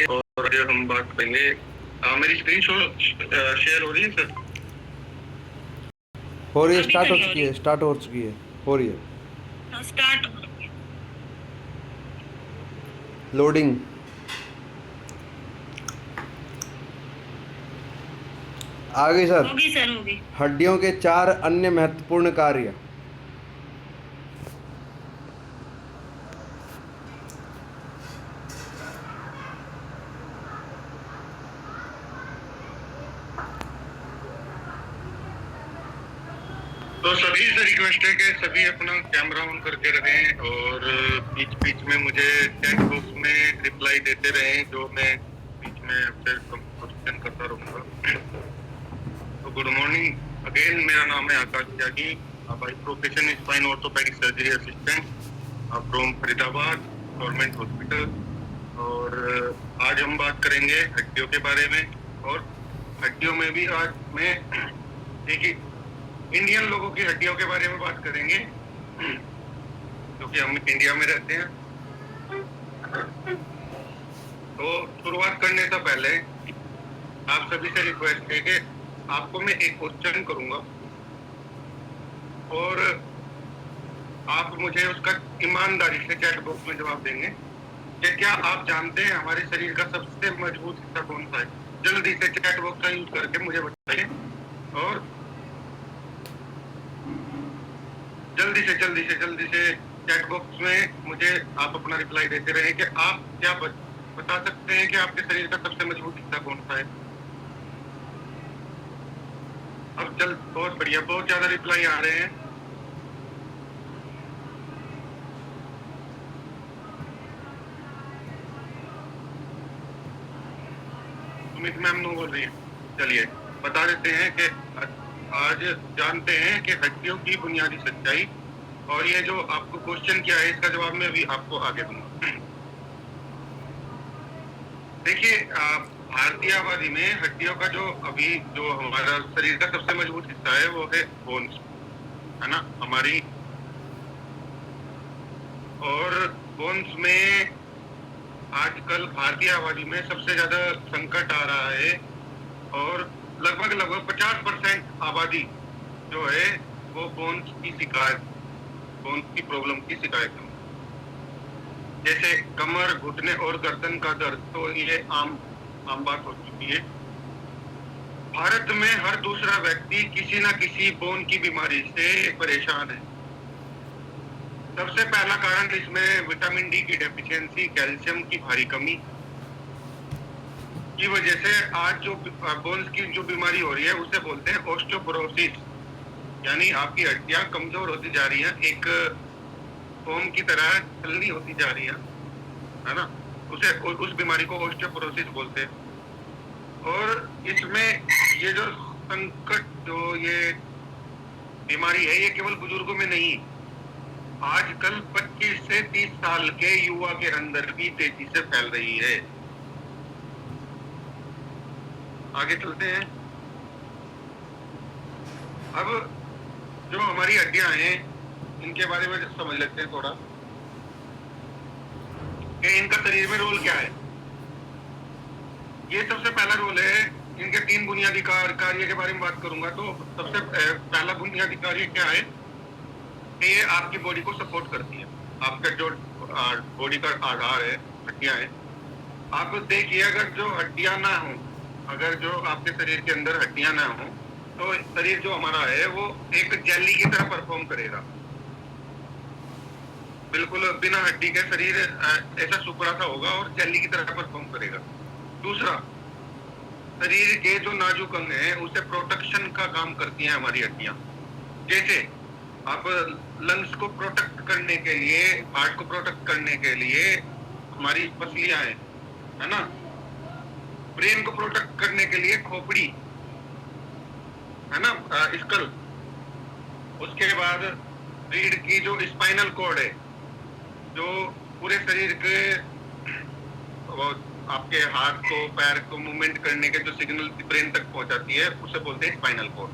और आज हम बात करेंगे, मेरी स्क्रीन शेयर हो रही है सर? हो रही है, अभी तो स्टार्ट हो नहीं हो चुकी रही। है, स्टार्ट हो चुकी है, हो रही है स्टार्ट लोडिंग। आ गई सर। होगी सर, होगी। हड्डियों के 4 अन्य महत्वपूर्ण कार्य। तो सभी से रिक्वेस्ट है कि सभी अपना कैमरा ऑन करके रखें और बीच बीच में मुझे चैट बॉक्स में रिप्लाई देते रहें, जो मैं बीच में आपसे क्वेश्चन करता रहूँगा। तो गुड मॉर्निंग अगेन, मेरा नाम है Akash Tyagi. By profession spine orthopaedic surgery assistant from Faridabad government hospital. और आज हम बात करेंगे हड्डियों के बारे में, और हड्डियों में भी आज मैं देखिए इंडियन लोगों की हड्डियों के बारे में बात करेंगे, क्योंकि हम इंडिया में रहते हैं। तो शुरुआत करने से पहले आप सभी से रिक्वेस्ट है कि आपको मैं एक क्वेश्चन करूंगा और आप मुझे उसका ईमानदारी से चैट बॉक्स में जवाब देंगे कि क्या आप जानते हैं हमारे शरीर का सबसे मजबूत हिस्सा कौन सा है? जल्दी से चैट बॉक्स का यूज करके मुझे बताइए, और जल्दी से चैट बॉक्स में मुझे आप अपना रिप्लाई देते रहे कि आप क्या बता सकते हैं कि आपके शरीर का सबसे मजबूत हिस्सा कौन सा है। अब बहुत बढ़िया, बहुत ज्यादा रिप्लाई आ रहे हैं। सुमित मैम नो बोल रही है। चलिए बता देते हैं कि आज जानते हैं कि हड्डियों की बुनियादी सच्चाई, और ये जो आपको क्वेश्चन किया है इसका जवाब मैं भी आपको आगे दूंगा। देखिए, भारतीय आबादी में हड्डियों का जो हमारा शरीर का सबसे मजबूत हिस्सा है वो है बोन्स, है ना हमारी। और बोन्स में आजकल भारतीय आबादी में सबसे ज्यादा संकट आ रहा है, और लगभग 50% आबादी जो है वो बोन्स की प्रॉब्लम की शिकायत है। जैसे कमर, घुटने और गर्दन का दर्द, तो ये आम बात हो चुकी है। भारत में हर दूसरा व्यक्ति किसी न किसी बोन की बीमारी से परेशान है। सबसे पहला कारण इसमें विटामिन डी की डेफिशिएंसी, कैल्शियम की भारी कमी की वजह से आज जो बोन्स की जो बीमारी हो रही है उसे बोलते हैं ऑस्टियोपोरोसिस, यानी आपकी हड्डियां कमजोर होती जा रही हैं, एक फोम की तरह छलनी होती जा रही है ना। उस बीमारी को ऑस्टियोपोरोसिस बोलते हैं। और इसमें ये जो संकट, जो ये बीमारी है, ये केवल बुजुर्गों में नहीं, आजकल 25 से 30 साल के युवा के अंदर भी तेजी से फैल रही है। आगे चलते हैं। अब जो हमारी हड्डियां हैं इनके बारे में समझ लेते हैं थोड़ा कि इनका शरीर में रोल क्या है। ये सबसे पहला रोल है, इनके 3 बुनियादी कार्य के बारे में बात करूंगा। तो सबसे पहला बुनियादी कार्य क्या है कि ये आपकी बॉडी को सपोर्ट करती है। आपका जो बॉडी का आधार है हड्डियां हैं। आप देखिए, अगर जो हड्डियां ना हो, अगर जो आपके शरीर के अंदर हड्डियां ना हो, तो शरीर जो हमारा है वो एक जेली की तरह परफॉर्म करेगा। बिल्कुल बिना हड्डी के शरीर ऐसा सुपड़ा सा होगा और जेली की तरह परफॉर्म करेगा। दूसरा, शरीर के जो नाजुक अंग हैं उसे प्रोटेक्शन का काम करती हैं हमारी हड्डियां। जैसे आप लंग्स को प्रोटेक्ट करने के लिए, हार्ट को प्रोटेक्ट करने के लिए हमारी पसलियां हैं, है ना। ब्रेन को प्रोटेक्ट करने के लिए खोपड़ी, है ना, स्कल। उसके बाद रीढ़ की जो स्पाइनल कॉर्ड है, जो पूरे शरीर के आपके हाथ को, पैर को मूवमेंट करने के जो सिग्नल ब्रेन तक पहुंचाती है, उसे बोलते हैं स्पाइनल कॉर्ड।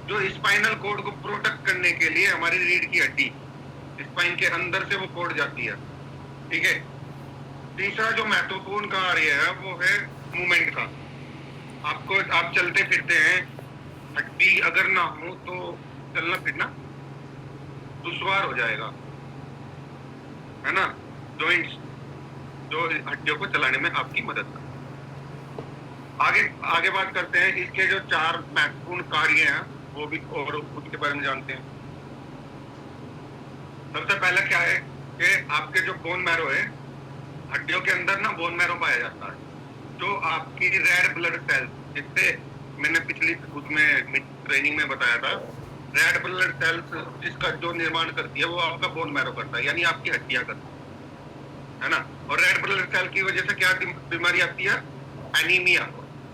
जो स्पाइनल कॉर्ड को प्रोटेक्ट करने के लिए हमारी रीढ़ की हड्डी स्पाइन के अंदर से वो कॉर्ड जाती है, ठीक है। तीसरा जो महत्वपूर्ण कार्य है वो है मूवमेंट का। आप चलते फिरते हैं, हड्डी अगर ना हो तो चलना फिरना दुश्वार हो जाएगा, है ना। जॉइंट्स जो हड्डियों को चलाने में आपकी मदद करता है। आगे आगे बात करते हैं, इसके जो 4 महत्वपूर्ण कार्य हैं वो भी और उसके बारे में जानते हैं। सबसे पहला क्या है कि आपके जो बोन मैरो है, हड्डियों के अंदर ना बोन मैरो पाया जाता है, जो आपकी रेड ब्लड सेल्स, जिससे मैंने पिछली उसमें ट्रेनिंग में बताया था, रेड ब्लड सेल्स जिसका जो निर्माण करती है वो आपका बोन मैरो करता है, यानी आपकी हड्डियां करती है ना। और रेड ब्लड सेल की वजह से क्या बीमारी आती है? एनीमिया।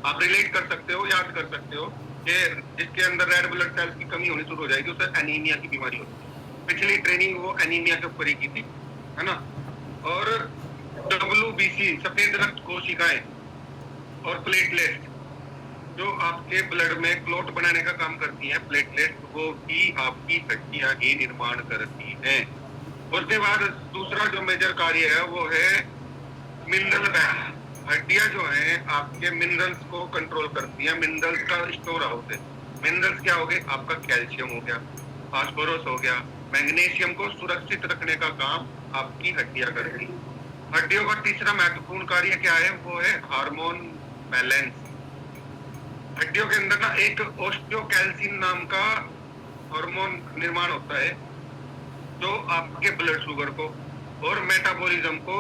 आप रिलेट कर सकते हो, याद कर सकते हो कि जिसके अंदर रेड ब्लड सेल्स की कमी होनी शुरू हो जाएगी उसे एनीमिया की बीमारी होती है। पिछली ट्रेनिंग वो एनीमिया के ऊपर ही की थी, है ना। और WBC सफेद रक्त कोशिकाएं और प्लेटलेट जो आपके ब्लड में क्लॉट बनाने का काम करती हैं, प्लेटलेट, वो भी आपकी हड्डियां ही निर्माण करती हैं। उसके बाद दूसरा जो मेजर कार्य है वो है मिनरल बैलेंस। हड्डियां जो हैं आपके मिनरल्स को कंट्रोल करती हैं, मिनरल्स का स्टोर हाउस है। मिनरल्स क्या हो गए? आपका कैल्शियम हो गया, फास्फोरस हो गया, मैग्नीशियम को सुरक्षित रखने का काम आपकी हड्डियां करती हैं। हड्डियों का तीसरा महत्वपूर्ण कार्य क्या है? वो है हार्मोन बैलेंस। हड्डियों के अंदर ना एक ऑस्टियोकैल्सिन नाम का हार्मोन निर्माण होता है जो आपके ब्लड शुगर को और मेटाबॉलिज्म को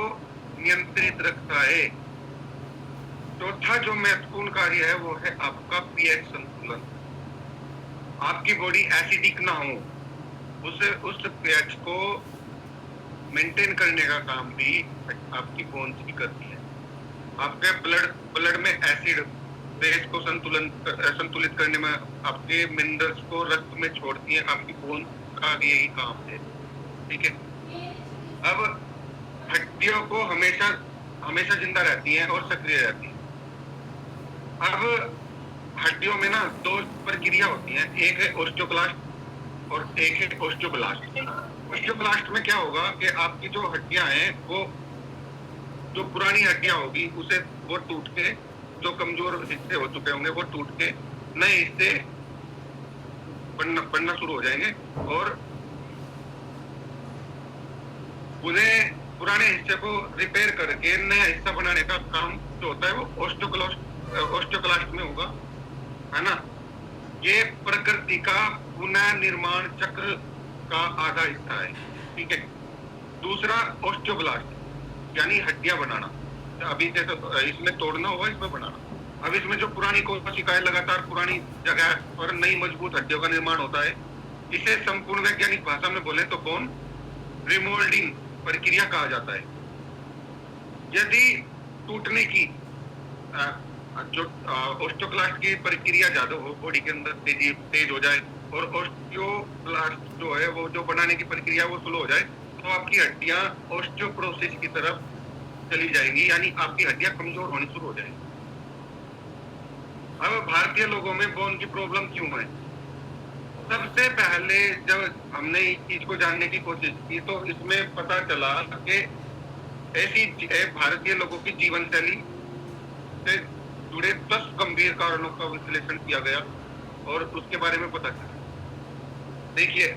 नियंत्रित रखता है। चौथा जो महत्वपूर्ण कार्य है वो है आपका पीएच संतुलन। आपकी बॉडी एसिडिक ना हो, उस पीएच को मेंटेन करने का काम भी आपकी बोन्स ही करती है। आपके ब्लड में एसिड बेस को संतुलित करने में, आपके मिनरल्स को रक्त में छोड़ती है, आपकी बोन का भी यही काम है, ठीक है। अब हड्डियों को हमेशा जिंदा रहती हैं और सक्रिय रहती हैं। अब हड्डियों में ना 2 प्रक्रिया होती हैं, एक है ऑस्टियोक्लास्ट और एक है ऑस्टियोब्लास्ट। ऑस्टियोब्लास्ट में क्या होगा कि आपकी जो हड्डियां हैं वो जो पुरानी हड्डियां होगी उसे वो टूट के, जो कमजोर हिस्से हो चुके होंगे वो टूट के नए हिस्से बनना शुरू हो जाएंगे और उन्हें पुराने हिस्से को रिपेयर करके नया हिस्सा बनाने का काम जो होता है वो ऑस्टियोक्लास्ट में होगा, है ना। ये प्रकृति का पुनः निर्माण चक्र का आधा हिस्सा है, ठीक है। दूसरा ऑस्टियोब्लास्ट यानी हड्डियां बनाना, अभी जैसे इसमें तोड़ना होगा, इसमें बनाना। अब इसमें जो पुरानी कोशिकाएं लगातार पुरानी जगह पर नई मजबूत हड्डियों का निर्माण होता है। इसे संपूर्ण वैज्ञानिक भाषा में बोले तो बोन रिमोल्डिंग प्रक्रिया कहा जाता है। यदि टूटने की जो ऑस्टियोक्लास्ट की प्रक्रिया ज्यादा हो, बॉडी के अंदर तेज हो जाए और ऑस्टियोब्लास्ट जो है वो जो बनाने की प्रक्रिया वो स्लो हो जाए, तो आपकी हड्डियां ऑस्टियोपोरोसिस की तरफ चली जाएंगी, यानी आपकी हड्डियां कमजोर होनी शुरू हो जाएंगी। अब भारतीय लोगों में बोन की प्रॉब्लम क्यों है? सबसे पहले जब हमने इस चीज को जानने की कोशिश की तो इसमें पता चला कि ऐसी भारतीय लोगों की जीवन शैली से जुड़े 10 गंभीर कारणों का विश्लेषण किया गया और उसके बारे में पता चला। देखिए,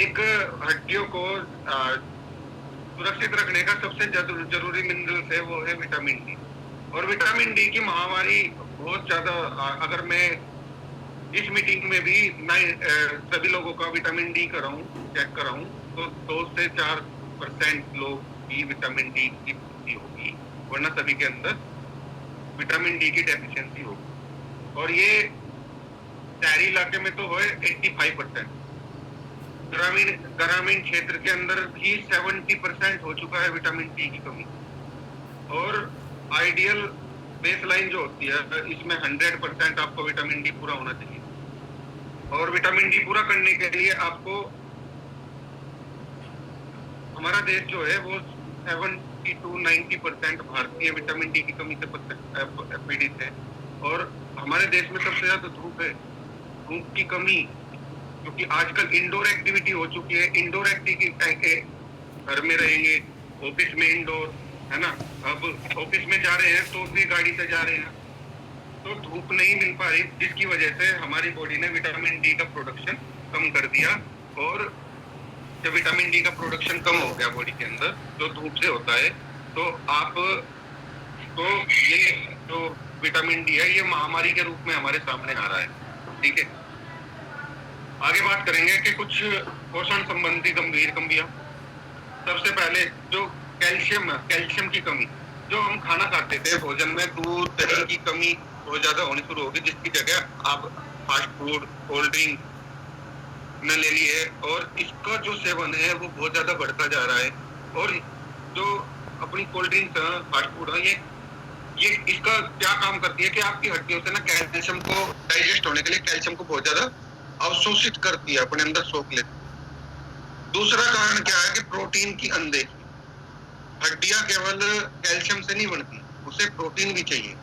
एक हड्डियों को सुरक्षित रखने का सबसे जरूरी मिनरल है वो है विटामिन डी। और विटामिन डी की महामारी बहुत ज्यादा, अगर मैं इस मीटिंग में भी सभी लोगों का विटामिन डी चेक कराऊं तो 2 से 4% लोग की विटामिन डी की पूर्ति होगी, वरना सभी के अंदर विटामिन डी की डेफिशिएंसी होगी। और ये शहरी इलाके में तो है 85%, ग्रामीण क्षेत्र के अंदर भी 70% हो चुका है विटामिन डी की कमी। और आइडियल बेसलाइन जो होती है इसमें 100% आपको विटामिन डी पूरा होना चाहिए। और विटामिन डी पूरा करने के लिए आपको, हमारा देश जो है वो 70 to 90% भारतीय विटामिन डी की कमी से पीड़ित है। और हमारे देश में सबसे ज्यादा धूप है, धूप की कमी, क्योंकि आजकल इंडोर एक्टिविटी हो चुकी है। इंडोर एक्टिविटी घर में रहेंगे ऑफिस में इंडोर, है ना। अब ऑफिस में जा रहे हैं तो भी गाड़ी से जा रहे हैं, तो धूप नहीं मिल पा रही, जिसकी वजह से हमारी बॉडी ने विटामिन डी का प्रोडक्शन कम कर दिया। और जब विटामिन डी का प्रोडक्शन कम हो गया बॉडी के अंदर जो धूप से होता है, तो आप तो ये जो विटामिन डी है ये महामारी के रूप में हमारे सामने आ रहा है, ठीक है। आगे बात करेंगे कि कुछ पोषण संबंधी गंभीर कमियां। सबसे पहले जो कैल्शियम की कमी, जो हम खाना खाते थे भोजन में दूध दही की कमी बहुत ज्यादा होनी शुरू होगी, जिसकी जगह आप फास्ट फूड कोल्ड ड्रिंक न ले लिए, और इसका जो सेवन है वो बहुत ज्यादा बढ़ता जा रहा है। और जो अपनी कोल्ड ड्रिंक फास्ट फूड है, ये इसका क्या काम करती है कि आपकी हड्डियों से ना कैल्शियम को डाइजेस्ट होने के लिए कैल्शियम को बहुत ज्यादा अवशोषित करती है, अपने अंदर सोख लेती है। दूसरा कारण क्या है कि प्रोटीन की अनदेखी। हड्डियां केवल कैल्शियम से नहीं बनती, उसे प्रोटीन भी चाहिए।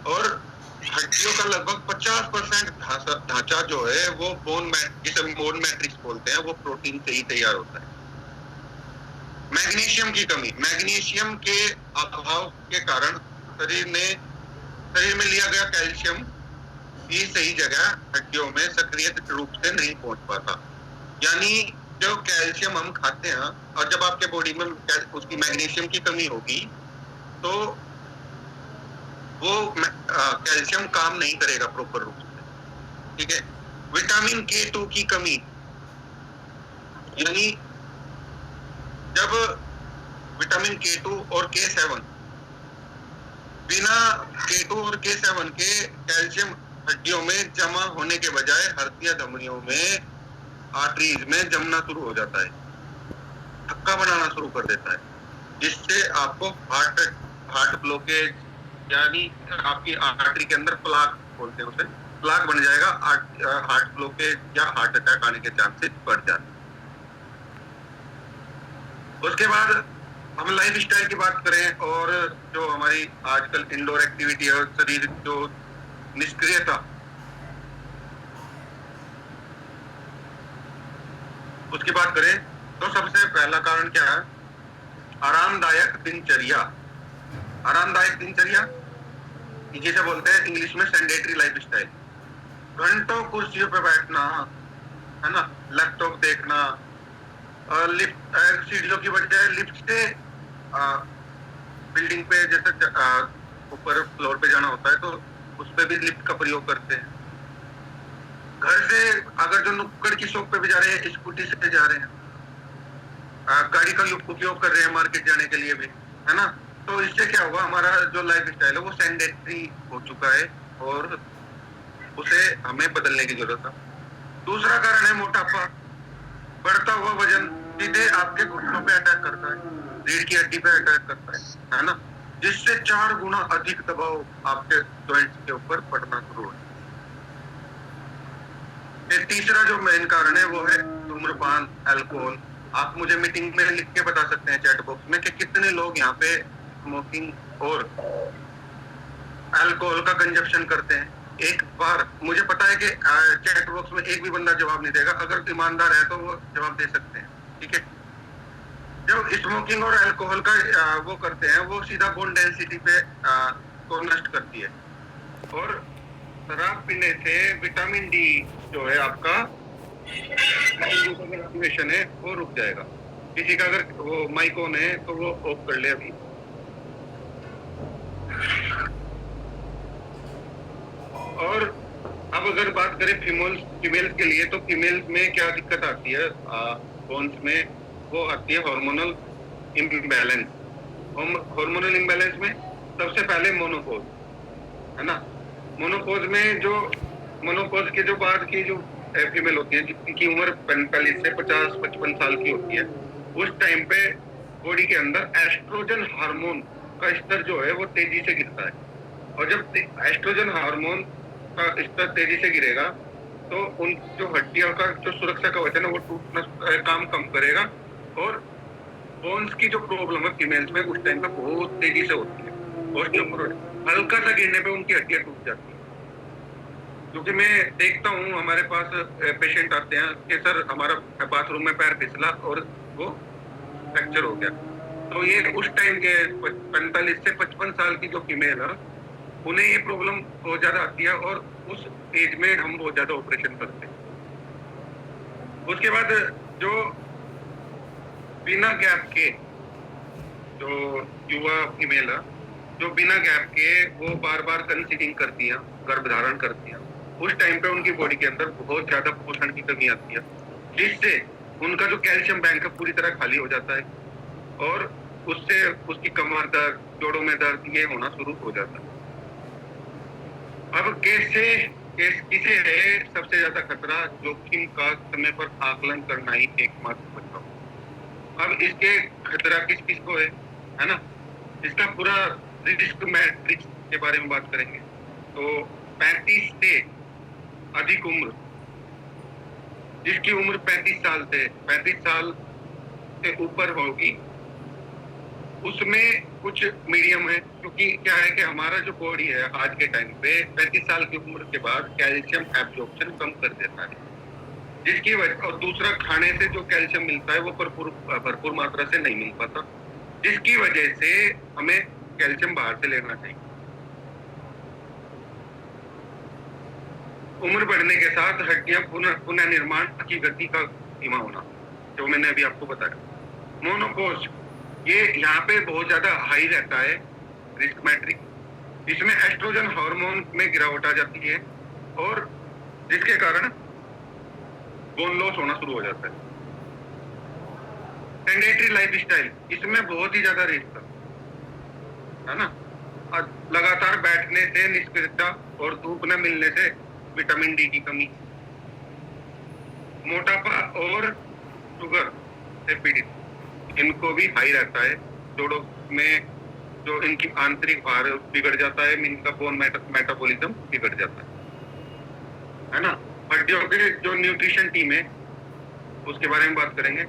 और हड्डियों का लगभग 50% ढांचा जो है वो जिसे बोन मैट्रिक्स बोलते हैं, वो प्रोटीन से ही तैयार होता है। मैग्नीशियम की कमी, मैग्नीशियम के अभाव के कारण शरीर में लिया गया कैल्शियम की सही जगह हड्डियों में सक्रिय रूप से नहीं पहुंच पाता। यानी जो कैल्शियम हम खाते हैं, और जब आपके बॉडी में उसकी मैग्नीशियम की कमी होगी तो वो कैल्शियम काम नहीं करेगा प्रॉपर रूप से, ठीक है। विटामिन K2 की कमी, यानी जब विटामिन K2 और K7, बिना K2 और K7 के कैल्शियम हड्डियों में जमा होने के बजाय हड्डियां धमनियों में आर्टरीज में जमना शुरू हो जाता है, थक्का बनाना शुरू कर देता है, जिससे आपको हार्ट ब्लॉकेज, यानी आपकी आर्टरी के अंदर प्लाक बोलते हैं उसे, प्लाक बन जाएगा, हार्ट ब्लॉकेज या हार्ट अटैक आने के चांसेस बढ़ जाते हैं। उसके बाद हम लाइफ स्टाइल की बात करें, और जो हमारी आजकल इंडोर एक्टिविटी है, शरीर जो निष्क्रियता, उसकी बात करें तो सबसे पहला कारण क्या है? आरामदायक दिनचर्या। आरामदायक दिनचर्या जिसे बोलते हैं इंग्लिश में सेडेंटरी लाइफ स्टाइल। घंटों कुर्सियों पे बैठना, है ना, लैपटॉप देखना, लिफ्ट सीढ़ियों की बजाय लिफ्ट से बिल्डिंग पे जैसे ऊपर फ्लोर पे जाना होता है तो उस पे भी लिफ्ट का प्रयोग करते हैं। घर से अगर जो नुक्कड़ की शॉप पे भी जा रहे हैं, स्कूटी से जा रहे हैं, गाड़ी का उपयोग कर रहे हैं मार्केट जाने के लिए भी, है ना। तो इससे क्या होगा, हमारा जो लाइफ स्टाइल है वो सेडेंटरी हो चुका है और उसे हमें बदलने की जरूरत है। दूसरा कारण है मोटापा। बढ़ता हुआ वजन सीधे आपके घुटनों पे अटैक करता है, रीढ़ की हड्डी पे अटैक करता है ना, जिससे 4 गुना अधिक दबाव आपके जॉइंट्स के ऊपर पड़ना शुरू हो। तीसरा जो मेन कारण है वो है धूम्रपान, अल्कोहल। आप मुझे मीटिंग में लिख के बता सकते हैं चैट बॉक्स में कि कितने लोग यहाँ पे स्मोकिंग और अल्कोहल का कंजप्शन करते हैं। एक बार मुझे पता है कि चैट बॉक्स में एक भी बंदा जवाब नहीं देगा, अगर ईमानदार है तो वो जवाब दे सकते हैं, ठीक है। जब स्मोकिंग और अल्कोहल का वो करते हैं, वो सीधा बोन डेंसिटी पे को नष्ट करती है। और शराब पीने से विटामिन डी जो है आपका एक्टिवेशन है वो रुक जाएगा। किसी का अगर वो माइक ऑन है तो वो ऑफ कर ले अभी। और अब अगर बात करें फीमेल्स के लिए, तो फीमेल्स में क्या दिक्कत आती है बोन्स में, वो आती है हार्मोनल इम्बैलेंस। हार्मोनल इम्बैलेंस में सबसे पहले मोनोपोज, है ना। मोनोपोज के जो बाद की जो फीमेल होती है जिनकी उम्र 45 से 50-55 साल की होती है, उस टाइम पे बॉडी के अंदर एस्ट्रोजन हार्मोन का स्तर जो है वो तेजी से गिरता है। और जब एस्ट्रोजन हार्मोन का स्तर तेजी से गिरेगा तो उन जो हड्डियों का जो सुरक्षा कवच है ना वो टूटना काम कम करेगा, और बोन्स की जो प्रॉब्लम है फीमेल्स में उस टाइम पे बहुत तेजी से होती है। ऑस्टियोपोरोसिस हल्का सा गिरने पे उनकी हड्डियां टूट जाती है। क्योंकि मैं देखता हूँ हमारे पास पेशेंट आते हैं कि सर हमारा बाथरूम में पैर फिसला और वो फ्रैक्चर हो गया। तो ये उस टाइम के 45 से 55 साल की जो फीमेल है उन्हें ये प्रॉब्लम बहुत ज्यादा आती है और उस एज में हम बहुत ज्यादा ऑपरेशन करते हैं। उसके बाद जो बिना गैप के जो युवा फीमेल है जो बिना गैप के वो बार बार कंसीविंग करती हैं, गर्भधारण करती हैं, उस टाइम पे उनकी बॉडी के अंदर बहुत ज्यादा पोषण की कमी आती है, जिससे उनका जो कैल्शियम बैंक है पूरी तरह खाली हो जाता है और उससे उसकी कमर दर्द, जोड़ों में दर्द ये होना शुरू हो जाता है। अब किसे है सबसे ज्यादा खतरा? जोखिम का समय पर आकलन करना ही एकमात्र बचाव। अब इसके खतरा किस किस को है ना? इसका पूरा रिस्क मैट्रिक्स के बारे में बात करेंगे। तो 35 से अधिक उम्र, जिसकी उम्र 35 साल से ऊपर होगी, उसमें कुछ मीडियम है, क्योंकि क्या है कि हमारा जो बॉडी है आज के टाइम पे 35 साल की उम्र के बाद कैल्शियम एब्जॉर्प्शन कम कर देता है, जिसकी वजह, और दूसरा खाने से जो कैल्शियम मिलता है वो भरपूर मात्रा से नहीं मिल पाता, जिसकी वजह से हमें कैल्शियम बाहर से लेना चाहिए। उम्र बढ़ने के साथ हड्डियां पुनः निर्माण की गति का धीमा होना, जो मैंने अभी आपको बताया। मोनोपोज, ये यहाँ पे बहुत ज्यादा हाई रहता है रिस्क मैट्रिक। इसमें एस्ट्रोजन हार्मोन में गिरावट आ जाती है और जिसके कारण बोन लॉस होना शुरू हो जाता है। सेडेंटरी लाइफस्टाइल, इसमें बहुत ही ज्यादा रिस्क है ना। लगातार बैठने से निष्क्रियता और धूप न मिलने से विटामिन डी की कमी, मोटापा और शुगर से पीड़ित, इनको भी हाई रहता है। जोड़ों में जो इनकी आंतरिक भार बिगड़ जाता है, इनका बोन मेटाबॉलिज्म बिगड़ जाता है ना। हड्डियों के जो न्यूट्रिशन टीम है उसके बारे में बात करेंगे।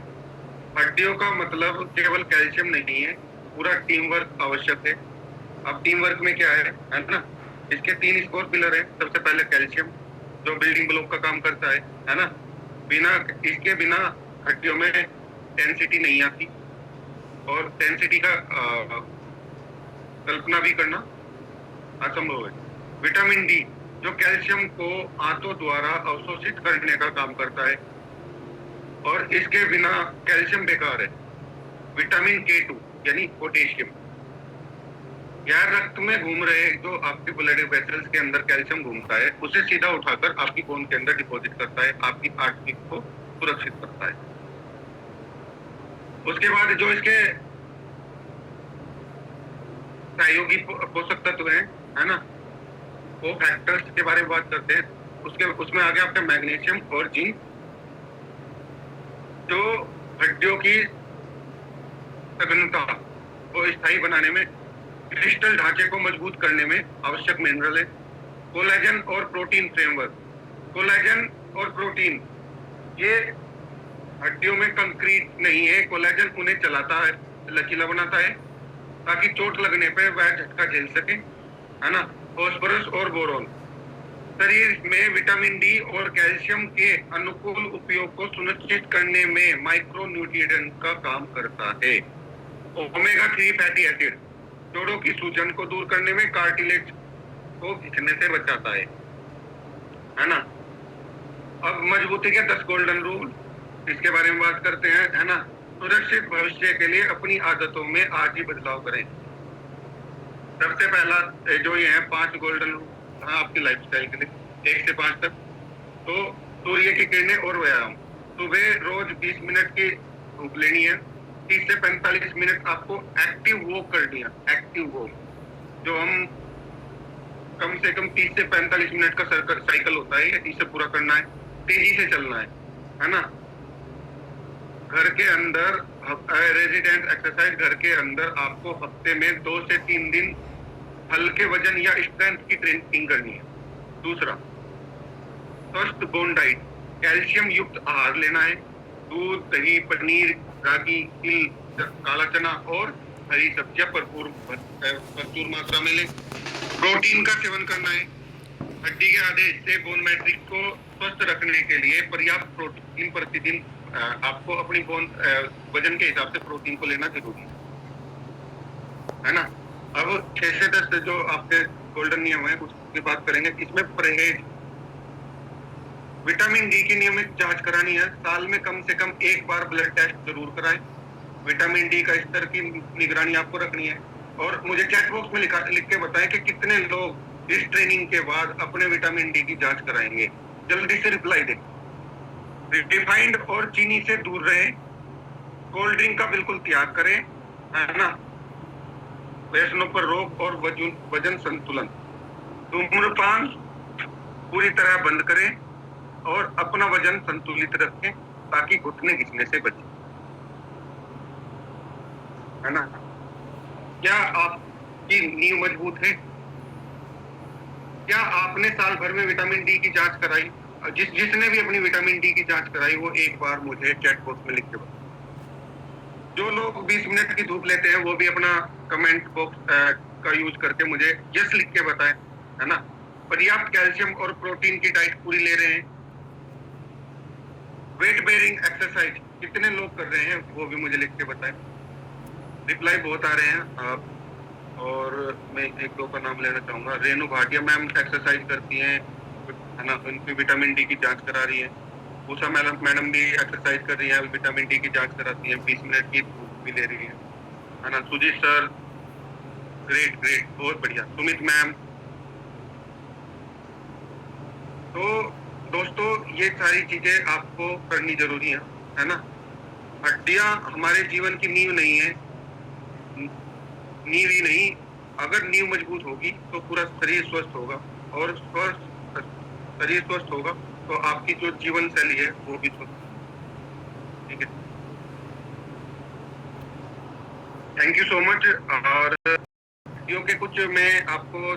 हड्डियों का मतलब केवल कैल्शियम नहीं है, पूरा टीम वर्क आवश्यक है। अब टीम वर्क में क्या है ना, इसके 3 स्कोर पिलर है। सबसे पहले कैल्शियम, जो बिल्डिंग ब्लॉक का काम करता है ना। इसके बिना हड्डियों में डेंसिटी नहीं आती और डेंसिटी का कल्पना भी करना असंभव है। विटामिन डी, जो कैल्शियम को आंतों द्वारा अवशोषित करने का काम करता है और इसके बिना कैल्शियम बेकार है। विटामिन K2 यानी पोटेशियम, यार रक्त में घूम रहे जो आपके ब्लड वेसल्स के अंदर कैल्शियम घूमता है, उसे सीधा उठाकर आपकी बोन के अंदर डिपॉजिट करता है, आपकी आर्टरी को सुरक्षित करता है। उसके बाद जो इसके सहयोगी पोषक तत्व है ना, वो फैक्टर्स के बारे में बात करते हैं। उसमें आ गया आपका मैग्नीशियम और जिंक, जो हड्डियों की सघनता को स्थायी बनाने में, क्रिस्टल ढांचे को मजबूत करने में आवश्यक मिनरल है। कोलेजन और प्रोटीन फ्रेमवर्क, कोलेजन और प्रोटीन ये हड्डियों में कंक्रीट नहीं है, कोलेजन उन्हें चलाता है, लचीला बनाता है ताकि चोट लगने पे वह झटका झेल सके, है ना। फास्फोरस और बोरोन, शरीर में विटामिन डी और कैल्शियम के अनुकूल उपयोग को सुनिश्चित करने में माइक्रो न्यूट्रिएंट का काम करता है। ओमेगा 3 फैटी एसिड, जोड़ों की सूजन को दूर करने में, कार्टिलेज को खिंचने से बचाता है ना। अब मजबूती के 10 गोल्डन रूल, इसके बारे में बात करते हैं, है ना। सुरक्षित भविष्य के लिए अपनी आदतों में आज ही बदलाव करें। सबसे पहला जो ये है 5 गोल्डन रूल आपकी लाइफस्टाइल के लिए 1 से 5 तक। तो सूर्य की किरणें और व्यायाम, सुबह रोज 20 मिनट की धूप लेनी है, 30 से 45 मिनट आपको एक्टिव वॉक करनी है। एक्टिव वॉक जो हम कम से कम 30 से 45 मिनट का साइकिल होता है, इसे पूरा करना है, तेजी से चलना है ना। घर के अंदर रेजिडेंट एक्सरसाइज, घर के अंदर आपको हफ्ते में 2 से 3 दिन हल्के वजन या स्ट्रेंथ की ट्रेनिंग करनी है। दूसरा, स्वस्थ बोन डाइट, कैल्शियम युक्त आहार लेना है, दूध, दही, पनीर, रागी, तिल, काला चना और हरी सब्जियां भरपूर मात्रा में लें। प्रोटीन का सेवन करना है, हड्डी के आधे हिस्से बोन मैट्रिक्स को स्वस्थ रखने के लिए पर्याप्त प्रोटीन प्रतिदिन आपको अपनी बोन वजन के हिसाब से प्रोटीन को लेना जरूरी है। है ना। अब 6 से 10 जो आपके गोल्डन नियम है उसकी बात करेंगे। इसमें परहेज, विटामिन डी की नियमित जांच करानी है। साल में कम से कम एक बार ब्लड टेस्ट जरूर कराएं। विटामिन डी का स्तर की निगरानी आपको रखनी है। और मुझे चैट बॉक्स में लिख के बताएं कि कितने लोग इस ट्रेनिंग के बाद अपने विटामिन डी की जांच कराएंगे। जल्दी से रिप्लाई दें। रिफाइंड और चीनी से दूर रहें। कोल्ड ड्रिंक का बिल्कुल त्याग करें, है ना। वैष्णव पर रोक और वजन संतुलन। धूम्रपान पूरी तरह बंद करें और अपना वजन संतुलित रखें ताकि घुटने घिसने से बचें, है ना। क्या आपकी नींव मजबूत है? क्या आपने साल भर में विटामिन डी की जांच कराई? जिसने भी अपनी विटामिन डी की जांच कराई वो एक बार मुझे चैट बॉक्स में लिख के बताएं। जो लोग 20 मिनट की धूप लेते हैं वो भी अपना कमेंट बॉक्स का यूज करके मुझे यस लिख के बताएं, है ना। पर्याप्त कैल्शियम और प्रोटीन की डाइट पूरी ले रहे हैं। वेट बेयरिंग एक्सरसाइज कितने लोग कर रहे हैं वो भी मुझे लिख के बताएं। रिप्लाई बहुत आ रहे हैं। और मैं एक दो का नाम लेना चाहूंगा। रेनू भाटिया मैम एक्सरसाइज करती हैं, है ना, उनकी विटामिन डी की जांच करा रही है। उषा मैडम भी एक्सरसाइज कर रही है, विटामिन डी की जांच कराती है, 20 मिनट की धूप भी ले रही है ना। सुजीत सर, ग्रेट ग्रेट, बहुत बढ़िया। सुमित मैम। तो दोस्तों ये सारी चीजें आपको करनी जरूरी है ना। हड्डियां हमारे जीवन की नींव नहीं है, नींव ही नहीं। अगर नींव मजबूत होगी तो पूरा शरीर स्वस्थ होगा, और शरीर स्वस्थ होगा तो आपकी जो जीवन शैली है वो भी स्वस्थ। ठीक है, थैंक यू सो मच। और वीडियो के कुछ मैं आपको